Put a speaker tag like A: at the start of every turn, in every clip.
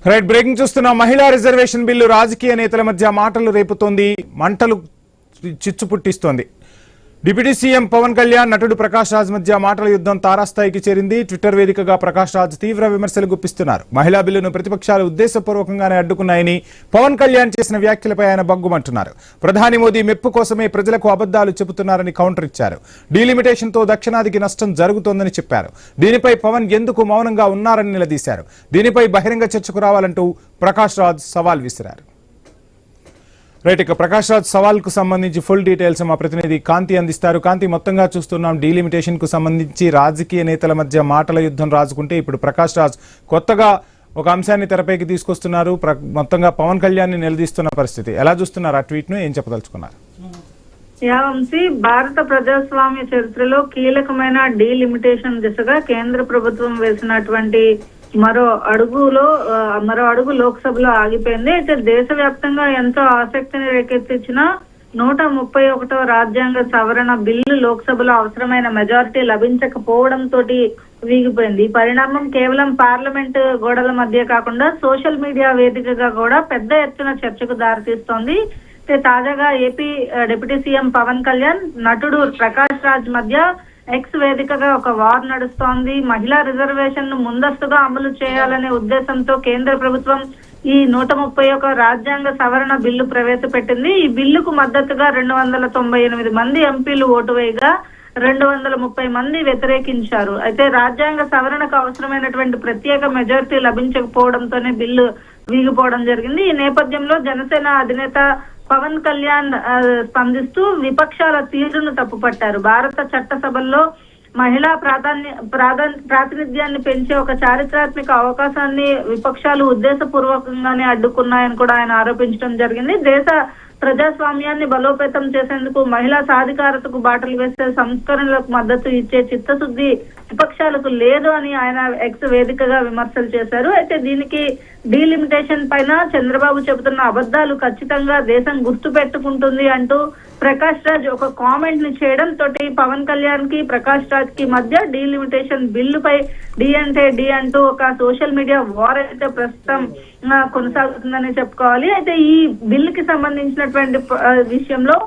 A: Right breaking చూస్తున్న మహిళా reservation bill రాజకీయ నేతల మధ్య మాటలు రేపుతోంది, మంటలు చిచ్చు పుట్టిస్తోంది. డిప్యూటీ సీఎం పవన్ కళ్యాణ్ నటుడు ప్రకాష్ రాజ్ మధ్య మాటల యుద్ధం తారాస్థాయికి చేరింది. ట్విట్టర్ వేదికగా ప్రకాష్ రాజ్ తీవ్ర విమర్శలు గుప్పిస్తున్నారు. మహిళా బిల్లును ప్రతిపక్షాలు ఉద్దేశపూర్వకంగానే అడ్డుకున్నాయని పవన్ కళ్యాణ్ చేసిన వ్యాఖ్యలపై ఆయన బగ్గుమంటున్నారు. ప్రధాని మోదీ మెప్పు కోసమే ప్రజలకు అబద్దాలు చెబుతున్నారని కౌంటర్ ఇచ్చారు. డీలిమిటేషన్తో దక్షిణాదికి నష్టం జరుగుతోందని చెప్పారు. దీనిపై పవన్ ఎందుకు మౌనంగా ఉన్నారని నిలదీశారు. దీనిపై బహిరంగ చర్చకు రావాలంటూ ప్రకాష్ రాజ్ సవాల్ విసిరారు. రైట్, ఇక ప్రకాష్ రాజ్ సవాల్ కు సంబంధించి ఫుల్ డీటెయిల్స్ మా ప్రతినిధి కాంతి అందిస్తారు. కాంతి, మొత్తంగా చూస్తున్నాం డీలిమిటేషన్ కు సంబంధించి రాజకీయ నేతల మధ్య మాటల యుద్ధం రాజుకుంటే ఇప్పుడు ప్రకాష్ రాజ్ కొత్తగా ఒక అంశాన్ని తెరపైకి తీసుకొస్తున్నారు. మొత్తంగా పవన్ కళ్యాణ్ ని నిలదీస్తున్న పరిస్థితి ఎలా చూస్తున్నారు? ఆ ట్వీట్ ను ఏం చెప్పదలుచుకున్నారు?
B: వంశీ, భారత ప్రజాస్వామ్య చరిత్రలో కీలకమైన డీలిమిటేషన్ దిశగా కేంద్ర ప్రభుత్వం వేసినటువంటి మరో అడుగు లోక్సభలో ఆగిపోయింది. అయితే దేశవ్యాప్తంగా ఎంతో ఆసక్తిని రేకెత్తించిన 131వ రాజ్యాంగ సవరణ బిల్లు లోక్సభలో అవసరమైన మెజారిటీ లభించకపోవడంతో వీగిపోయింది. ఈ పరిణామం కేవలం పార్లమెంట్ గోడల మధ్య కాకుండా సోషల్ మీడియా వేదికగా కూడా పెద్ద ఎత్తున చర్చకు దారితీస్తోంది. తాజాగా AP deputy CM Pawan Kalyan నటుడు ప్రకాష్ రాజ్ మధ్య ఎక్స్ వేదికగా ఒక వార్ నడుస్తోంది. మహిళా రిజర్వేషన్ ను ముందస్తుగా అమలు చేయాలనే ఉద్దేశంతో కేంద్ర ప్రభుత్వం ఈ 131 రాజ్యాంగ సవరణ బిల్లు ప్రవేశపెట్టింది. ఈ బిల్లుకు మద్దతుగా 298 మంది ఎంపీలు ఓటు వేయగా 230 మంది వ్యతిరేకించారు. అయితే రాజ్యాంగ సవరణకు అవసరమైనటువంటి ప్రత్యేక మెజారిటీ లభించకపోవడంతోనే బిల్లు వీగిపోవడం జరిగింది. ఈ నేపథ్యంలో జనసేన అధినేత పవన్ కళ్యాణ్ స్పందిస్తూ విపక్షాల తీరును తప్పుపట్టారు. భారత చట్టసభల్లో మహిళా ప్రాతినిధ్యాన్ని పెంచే ఒక చారిత్రాత్మక అవకాశాన్ని విపక్షాలు ఉద్దేశపూర్వకంగానే అడ్డుకున్నాయని కూడా ఆయన ఆరోపించడం జరిగింది. దేశ ప్రజాస్వామ్యాన్ని బలోపేతం చేసేందుకు మహిళా సాధికారతకు బాటలు వేసే సంస్కరణలకు మద్దతు ఇచ్చే చిత్తశుద్ధి విపక్షాలకు లేదు అని ఆయన ఎక్స్ వేదికగా విమర్శలు చేశారు. అయితే దీనికి డీలిమిటేషన్ పైన చంద్రబాబు చెబుతున్న అబద్ధాలు ఖచ్చితంగా దేశం గుర్తు పెట్టుకుంటుంది అంటూ ప్రకాష్ రాజ్ ఒక కామెంట్ ని చేయడం తోటి పవన్ కళ్యాణ్ కి ప్రకాష్ రాజ్ కి మధ్య డీలిమిటేషన్ బిల్లుపై డి అంటే డి అంటూ ఒక సోషల్ మీడియా వార్ అయితే ప్రస్తుతం కొనసాగుతుందని చెప్పుకోవాలి. అయితే ఈ బిల్లుకి సంబంధించినటువంటి విషయంలో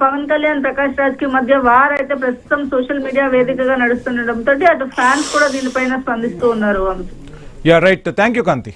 B: పవన్ కళ్యాణ్ ప్రకాష్ రాజ్ కి మధ్య వార్ అయితే ప్రస్తుతం సోషల్ మీడియా వేదికగా నడుస్తుండటంతో అటు ఫ్యాన్స్ కూడా దీనిపైన స్పందిస్తూ ఉన్నారు.
A: Right, thank you Kanthi.